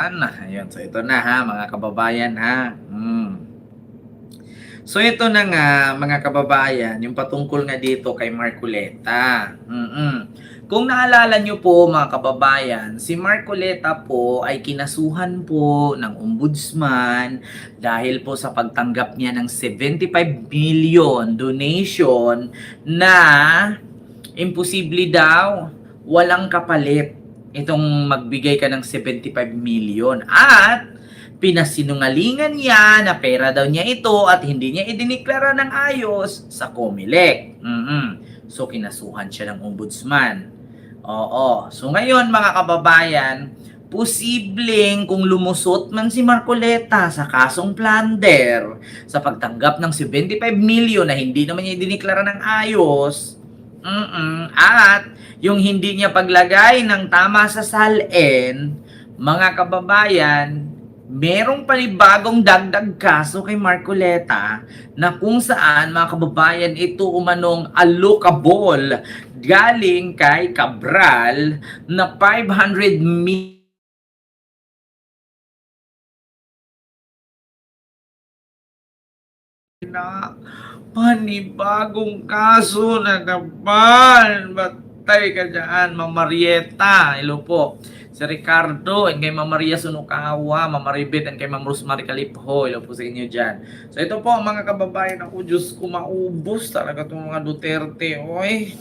Ayun. So ito na ha, mga kababayan ha. So ito na nga mga kababayan, yung patungkol nga dito kay Marcoleta. Kung naalala nyo po mga kababayan, si Marcoleta po ay kinasuhan po ng ombudsman dahil po sa pagtanggap niya ng 75 million donation na imposible daw, walang kapalit itong magbigay ka ng 75 million at pinasinungalingan niya na pera daw niya ito at hindi niya idiniklara ng ayos sa COMELEC. So kinasuhan siya ng ombudsman. Oo. So ngayon mga kababayan, posibleng kung lumusot man si Marcoleta sa kasong plunder sa pagtanggap ng 75 million na hindi naman niya idiniklara ng ayos, at yung hindi niya paglagay ng tama sa SALN, mga kababayan, merong panibagong dagdag kaso kay Marcoleta na kung saan mga kababayan ito umanong allocable galing kay Cabral na 500 million na panibagong kaso na naman. Batay ka dyan, Ma'am Marieta. Hello po. Si Ricardo, and kay Ma'am Maria Sunukawa, Ma'am Maribet, and kay Ma'am Rosemary Calipho. Hello po sa inyo dyan. So ito po mga kababayan ako, Diyos ko, maubos talaga itong mga Duterte. Oy.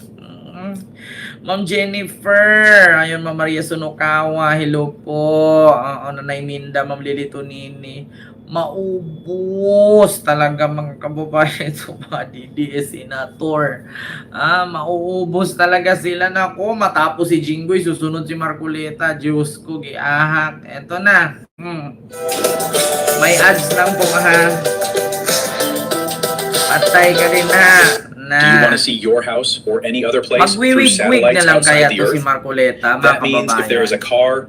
Ma'am Jennifer, ayun Ma'am Maria Sunukawa, hello po. Nanay Minda, Ma'am Lili Tonini. Maubos talaga mga kababayan ito mga DDS senator. Mauubos talaga sila. Nako, matapos si Jinggoy, susunod si Marcoleta. Diyos ko, giahak. Eto na. May ads lang po ha. Patay ka rin na. Do you want to see your house or any other place through Magwiwig-wig na satellites lang kaya outside the to si Earth? Marcoleta, mga That means if there is a kababayan. car,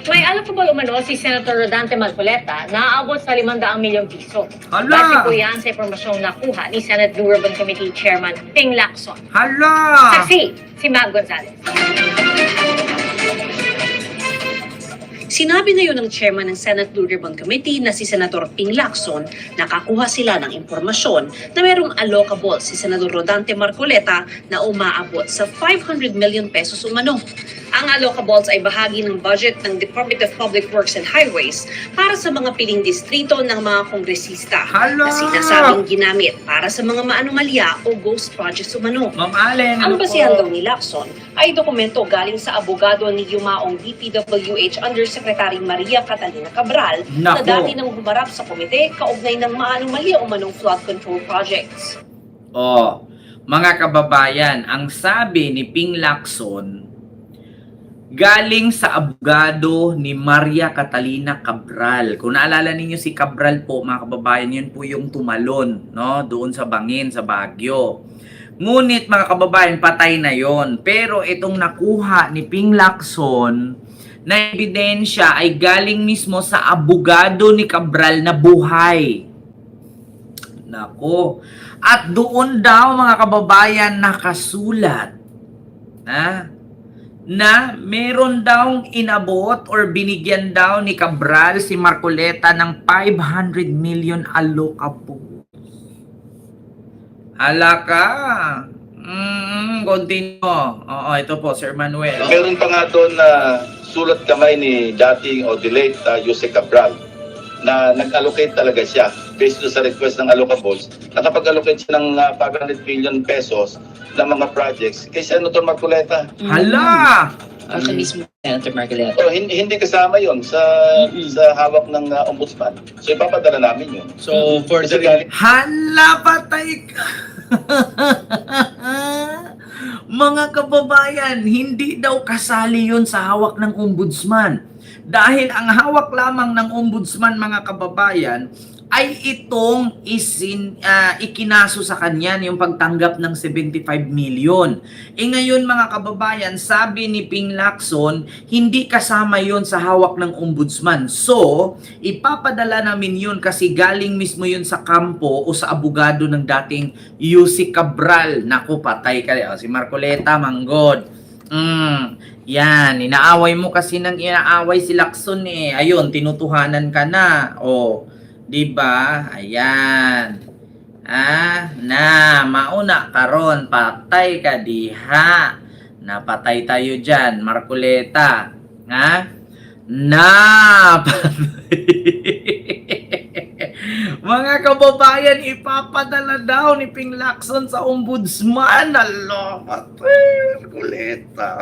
May allocable umano si Senator Rodante Marcoleta na aabot sa 500 milyong piso. Hala! Base po yan sa impormasyong nakuha ni Senate Blue Ribbon Committee Chairman Ping Lacson. Hala! Saksi, si Mag Gonzalez. Sinabi ngayon ng chairman ng Senate Blue Ribbon Committee na si Senator Ping Lacson, nakakuha sila ng impormasyon na mayroong allocable si Senador Rodante Marcoleta na umaabot sa 500 million pesos umano. Ang allocables ay bahagi ng budget ng Department of Public Works and Highways para sa mga piling distrito ng mga kongresista Hala! na sinasabing ginamit para sa mga maanomalya o ghost projects umano. Ma'am Allen, Ang ano basihan po? daw ni Lacson ay dokumento galing sa abogado ni Yumaong DPWH Undersecretary Maria Catalina Cabral na Nako. dati nang humarap sa komite kaugnay ng maanomalya umanong flood control projects. Mga kababayan, ang sabi ni Ping Lacson, galing sa abogado ni Maria Catalina Cabral. Kung naalala ninyo si Cabral po, mga kababayan, yun po yung tumalon, no? Doon sa Bangin, sa Baguio. Ngunit mga kababayan, patay na yon. Pero itong nakuha ni Ping Lacson na ebidensya ay galing mismo sa abogado ni Cabral na buhay. Nako. At doon daw mga kababayan nakasulat na meron daw inabot or binigyan daw ni Cabral si Marcoleta ng 500 million allocable. Hala ka. Continue. Oo, ito po, Sir Manuel. Meron pa nga doon na sulat kamay ni dating o delayed Jose Cabral na nag-allocate talaga siya based sa request ng allocables. Nakapag-allocate siya ng 500 million pesos ng mga projects kay Senator Marcoleta. Hala! Sa mismo Senator Marcoleta. So, hindi kasama yon sa hawak ng ombudsman. So ipapadala namin yun. So for Kasi the galing Hala, patay ka! Mga kababayan, hindi daw kasali yun sa hawak ng ombudsman. Dahil ang hawak lamang ng ombudsman, mga kababayan, ay itong ikinaso sa kanya yung pagtanggap ng 75 million. Ngayon mga kababayan, sabi ni Ping Lacson, hindi kasama yon sa hawak ng ombudsman. So, ipapadala namin yun kasi galing mismo yun sa kampo o sa abogado ng dating Yussi Cabral. Naku, patay ka. Si Marcoleta, manggod. Yan, inaaway mo kasi nang inaaway si Lacson eh. Ayun, tinutuhanan ka na. O, 'di ba? Ayan. Mauna karon, patay ka diha. Napatay tayo diyan, Marcoleta. Ha? Mga kababayan, ipapadala daw ni Ping Lacson sa ombudsman. Alo, patay, Marcoleta.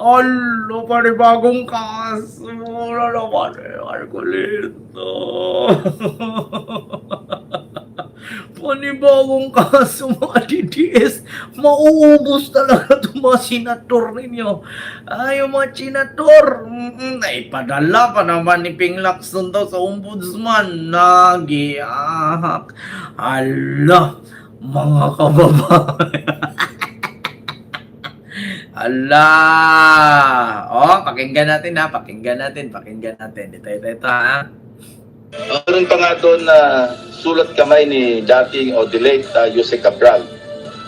Alo, panibagong kaso. Alo, patay, Marcoleta. Panibagong kaso, mga DDS. Mauubos talaga itong mga senator ninyo. Ay, yung mga senator. Naipadala pa naman ni Ping Lacson daw sa ombudsman. Nagiyak. Ala, mga kababayan. Ala. Pakinggan natin ha. Pakinggan natin. Ito ha. Meron pa nga doon na sulat kamay ni dating o the late Jose Cabral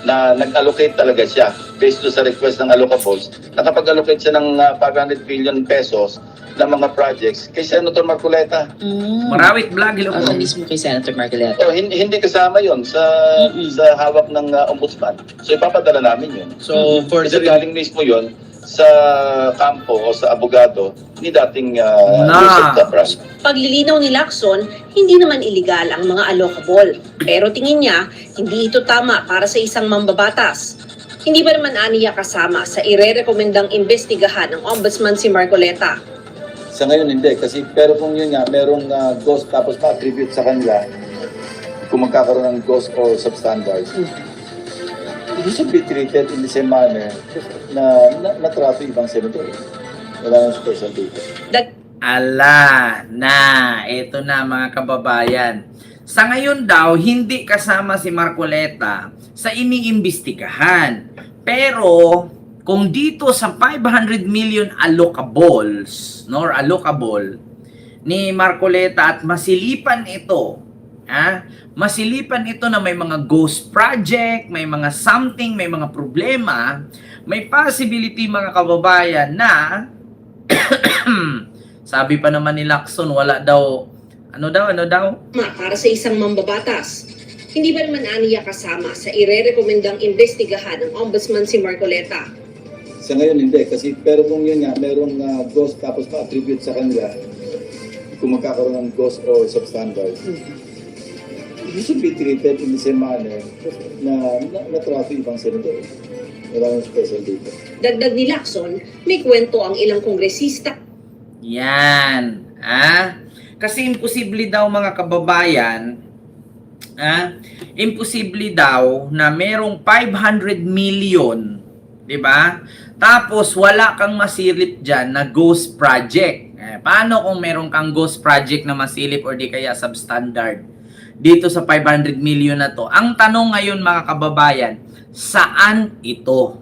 na nag-allocate talaga siya based doon sa request ng allocables. Nakapag-allocate siya ng 500 billion pesos ng mga projects kay Senator Marcoleta. Marawit vlog. Hello po. Mismo kay Senator Marcoleta. So, hindi kasama yon sa hawak ng ombudsman. So ipapadala namin yun. So, for Kasi the galing mismo yon sa kampo o sa abogado ni dating Jose Cabral. Paglilinaw ni Lacson, hindi naman iligal ang mga allocable. Pero tingin niya, hindi ito tama para sa isang mambabatas. Hindi ba naman aniya kasama sa irerekomendang investigahan ng ombudsman si Marcoleta? Sa ngayon hindi, kasi pero kung yun nga, merong ghost tapos ma-attribute sa kanila, kung magkakaroon ng ghost or substandard, it should be treated in the same manner na natrato ibang senador. Wala nang special dito. Ito na mga kababayan. Sa ngayon daw, hindi kasama si Marcoleta sa iniimbestigahan. Pero, kung dito sa 500 million allocables, or allocable, ni Marcoleta at masilipan ito, masilipan ito na may mga ghost project, may mga something, may mga problema, may possibility mga kababayan na sabi pa naman ni Lacson, wala daw, ano daw? Para sa isang mambabatas. Hindi ba naman aniya kasama sa irerekomendang investigahan ng ombudsman si Marcoleta? Sa ngayon hindi, kasi pero kung yun nga, merong ghost tapos ma-attribute sa kanila, kung magkakaroon ng ghost or substandard, it should be treated in the same manner na natrato ibang senador. Wala nang special dito. Dagdag ni Lacson, may kwento ang ilang kongresista. Yan. Kasi imposible daw mga kababayan, imposible daw na merong 500 million, 'di ba? Tapos wala kang masilip diyan na ghost project. Paano kung meron kang ghost project na masilip or di kaya substandard dito sa 500 million na to? Ang tanong ngayon mga kababayan, saan ito?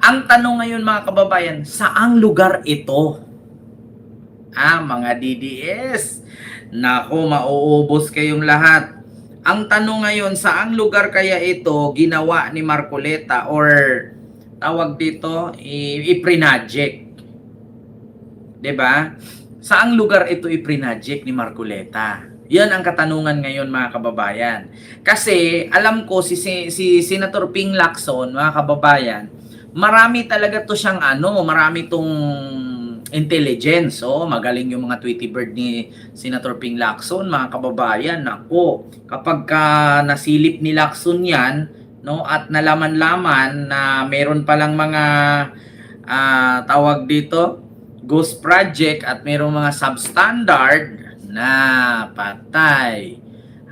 Ang tanong ngayon mga kababayan, saang lugar ito? Mga DDS, naku, mauubos kayong lahat. Ang tanong ngayon, saang lugar kaya ito ginawa ni Marcoleta or tawag dito, iprinaject? 'Di ba? Saang lugar ito iprinaject ni Marcoleta? Yan ang katanungan ngayon mga kababayan. Kasi alam ko si Senator Ping Lacson, mga kababayan, marami talaga to siyang marami tong intelligence. Magaling yung mga Tweety Bird ni Senator Ping Lacson, mga kababayan. Nako, kapag nasilip ni Lacson yan, at nalaman-laman na meron palang mga tawag dito, ghost project at merong mga substandard na patay.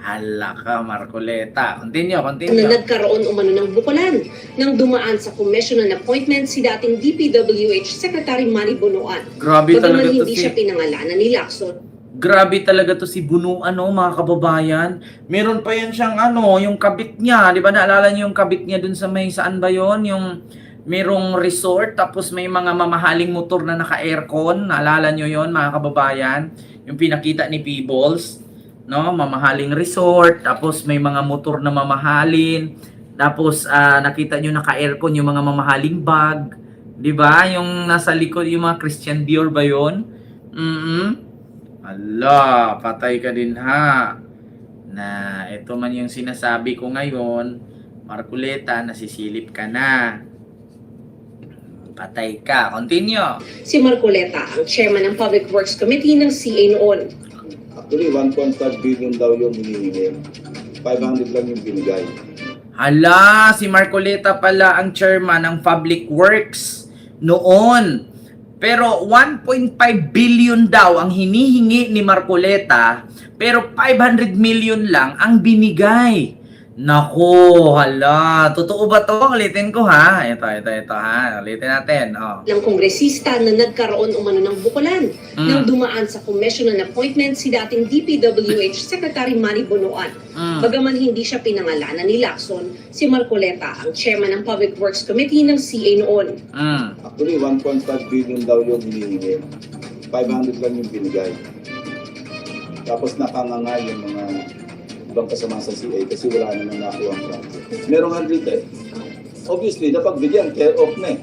Hala ka, Marcoleta. Continue. Na nagkaroon umano ng bukulan nang dumaan sa commission on appointment si dating DPWH Secretary Manny Bonoan. Grabe talaga to hindi siya pinangalanan ni Lacson. Grabe talaga to si Bunuan, mga kababayan. Meron pa yan siyang yung kabit niya. Di ba naalala niyo yung kabit niya dun sa saan ba yon? Yung merong resort, tapos may mga mamahaling motor na naka-aircon. Naalala niyo yon mga kababayan? Yung pinakita ni Peebles. Mamahaling resort, tapos may mga motor na mamahalin. Tapos nakita nyo naka-aircon yung mga mamahaling bag. 'Di ba? Yung nasa likod yung mga Christian Dior ba 'yon? Ala, patay ka din ha. Na ito man yung sinasabi ko ngayon, Marcoleta, nasisilip ka na. Patay ka. Continue. Si Marcoleta, ang chairman ng Public Works Committee ng CA noon. Actually, 1.5 billion daw yung hinihingi. 500 lang yung binigay. Hala, si Marcoleta pala ang chairman ng Public Works noon. Pero 1.5 billion daw ang hinihingi ni Marcoleta, pero 500 million lang ang binigay. Nako, hala. Totoo ba to? Ulitin ko ha. Ito ha. Ulitin natin. Oh. Ng kongresista na nagkaroon umano ng bukulan nang dumaan sa commission on appointment si dating DPWH Secretary Manny Bonoan. Bagaman hindi siya pinangalanan ni Lacson, si Marcoleta ang chairman ng Public Works Committee ng CA noon. Actually, 1.5 billion daw yung hinihingi. 500 lang yung binigay. Tapos nakanganga yung mga ibang kasama sa CA kasi wala naman nakuha ang project. Merong 100 eh. Obviously, napagbigyan, care off na eh.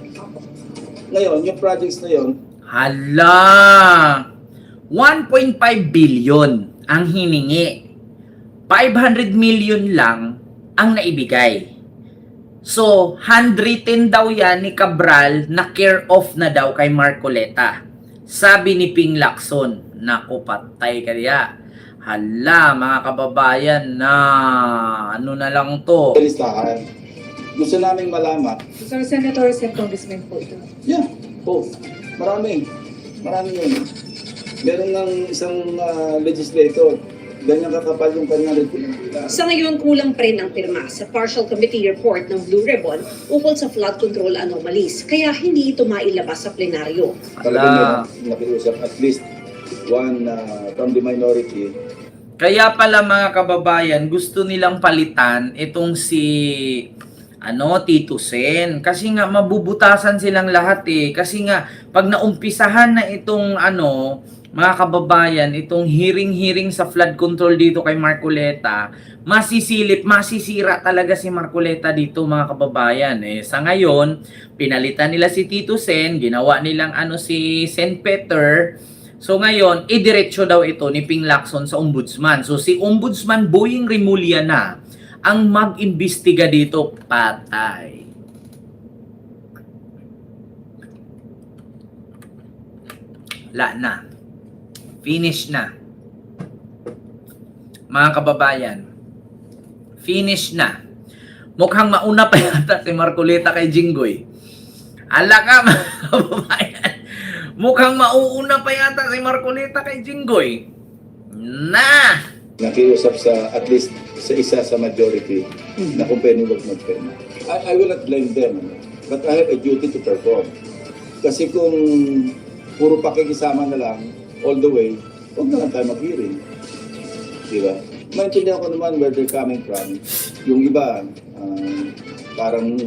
Ngayon, yung projects na yun, Hala! 1.5 billion ang hiningi. 500 million lang ang naibigay. So, 110 daw yan ni Cabral na care off na daw kay Marcoleta. Sabi ni Ping Lacson, naku, patay kaya. Hala, mga kababayan, na ano na lang to. listahan. Gusto naming malaman. So, Senator, Congressman po ito. Yeah, both. Marami. Marami yun. Meron ng isang legislator. Ganyan kakapal yung kanyang report. Sa ngayon, kulang pa rin ang pirma sa partial committee report ng Blue Ribbon ukol sa flood control anomalies, kaya hindi ito mailabas sa plenaryo. Talagang nakiusap at least one from the minority. Kaya pala mga kababayan, gusto nilang palitan itong si Tito Sen. Kasi nga mabubutasan silang lahat eh. Kasi nga pag naumpisahan na itong mga kababayan, itong hearing sa flood control dito kay Marcoleta, masisira talaga si Marcoleta dito mga kababayan eh. Sa ngayon, pinalitan nila si Tito Sen, ginawa nilang si Sen Peter. So ngayon, idiretso daw ito ni Ping Lacson sa ombudsman. So si Ombudsman Boying Rimulya na ang mag-imbestiga dito. Patay. Wala na. Finish na. Mga kababayan, finish na. Mukhang mauna pa yata si Marcoleta kay Jinggoy. Ala ka mga kababayan. Mukhang mauuna pa yata si Marcoleta kay Jinggoy. Na! Nakiusap sa at least sa isa sa majority na kung pwede wag mag-pena. I will not blame them, but I have a duty to perform. Kasi kung puro pakikisama na lang all the way, huwag na lang tayo mag-hearing. Diba? Maintindihan ko naman where they're coming from. Yung iba, parang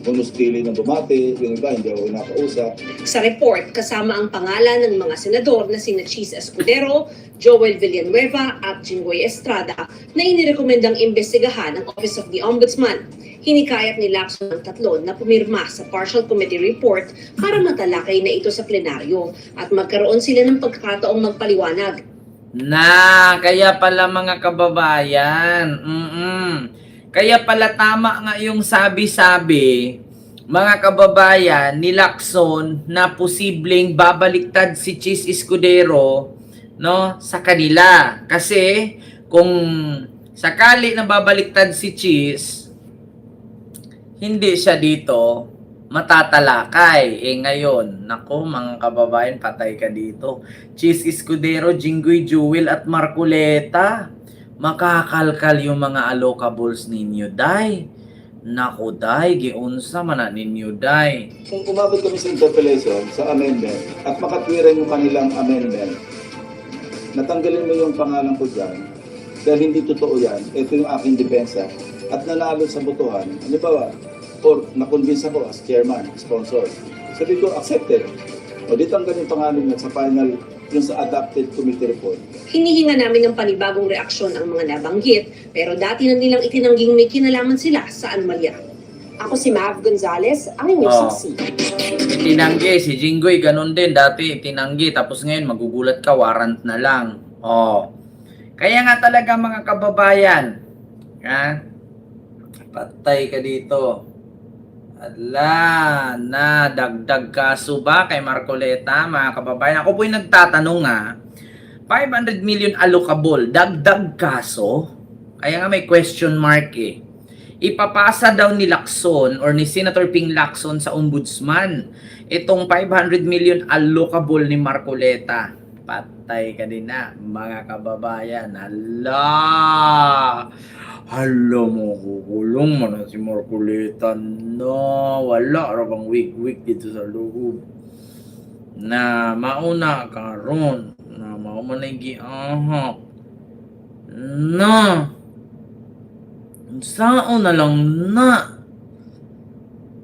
kunustili ng bumati, yung iba hindi ako nakausap. Sa report, kasama ang pangalan ng mga senador na sina Chis Escudero, Joel Villanueva at Jinggoy Estrada na inirekomendang imbestigahan ng Office of the Ombudsman. Hinikayat ni Lacson ng tatlo na pumirma sa partial committee report para matalakay na ito sa plenaryo at magkaroon sila ng pagkakataong magpaliwanag. Na, kaya pala mga kababayan. Kaya pala tama nga yung sabi-sabi, mga kababayan, ni Lacson na posibleng babaliktad si Chis Escudero sa kanila. Kasi kung sakali na babaliktad si Chis, hindi siya dito matatalakay. Ngayon, nako mga kababayan, patay ka dito. Chis Escudero, Jinggoy Jewel at Marcoleta. Makakalkal yung mga allocables ninyo, day. Nako, day, giunsa man na ninyo, day. Kung umabot kami sa interpellation, sa amendment, at makatwiran yung kanilang amendment, natanggalin mo yung pangalan ko dyan, dahil hindi totoo yan, ito yung aking depensa, at nanalo sa botohan, halimbawa, or na-convince ako as chairman, sponsor. Sabi ko, accepted. O di tanggalin yung pangalan niya sa final yung sa adopted committee report. Hinihinga namin ng panibagong reaksyon ang mga nabanggit, pero dati na nilang itinangging may kinalaman sila sa anomalya. Ako si Mav Gonzalez, ang inyong Oh. susi. Tinanggi, si Jinggoy, ganun din. Dati, tinanggi. Tapos ngayon, magugulat ka, warrant na lang. Oh. Kaya nga talaga mga kababayan, ha? Patay ka dito. Ala, na dagdag kaso ba kay Marcoleta, mga kababayan? Ako po'y nagtatanong nga, 500 million allocable, dagdag kaso? Kaya nga may question mark eh. Ipapasa daw ni Lacson or ni Senator Ping Lacson sa ombudsman itong 500 million allocable ni Marcoleta. Patay ka din na, mga kababayan. Hala! Hala mo, kukulong mo na si Marcoleta. No, wala bang wig-wig dito sa loob. Na mauna ka ron. Na maumanay ahak. Na. Saan na lang na.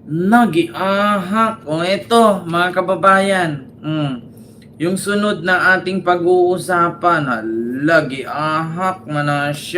Nagiahak. O ito, mga kababayan. Yung sunod na ating pag-uusapan, hala, giahak man na siya.